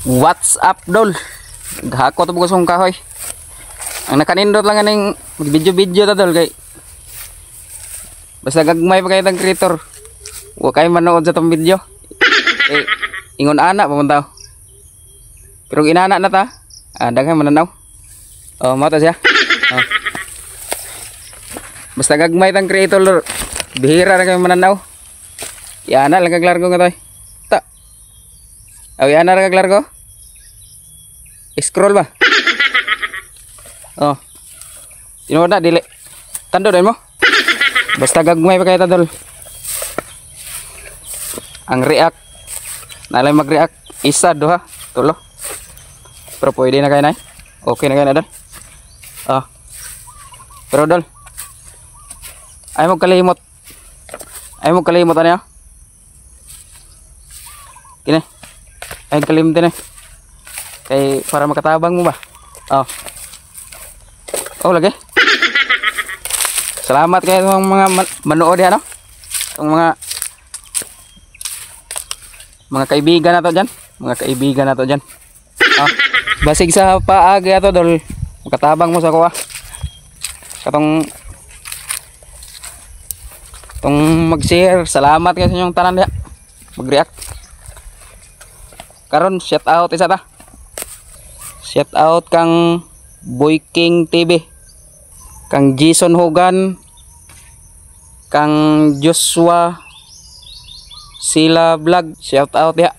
What's up, dol? Gahako to bugos kong kahoy. Ang nakanindot lang ganing video-video ta, dol, kay basta gagmay pa kayo tang creator. Wa kay manood sa tong video. Eh, ingon ana pamuntaw. Pero inana na ta. Daghan mananaw. Oh, mata siya. Oh. Basta gagmay tang creator, lor. Bihira na kay mananaw. Yana lang kaglargo nga toy. Ta. Aw yana ra kaglargo. Scroll ba? Oh. Tinuod na dili. Tando din mo. Basta gagmay pa kay ta, dol. Ang react. Nalay mag-react isa, duha, tulo. Pero pwede na kayo na. Okay na kayo na, dol. Oh. Pero dol, ay mo kalimot. Ay mo kalimot ano. Kini. Ay kalimot din eh. Kay para makatabang mo ba? Oh. Oh lagi. Salamat kayo sa mga manood diyan, no? Ang mga kaibigan nato diyan, mga kaibigan nato diyan. Oh. Basig sa paagi ato, dol. Makatabang mo sa kuha. Katong mag-share. Salamat kayo sa inyong tanan diha. Mag-react. Karon shout out isa ta. Shout out kang Boy King TV, kang Jason Hogan, kang Joshua Sila Vlog. Shout out ya.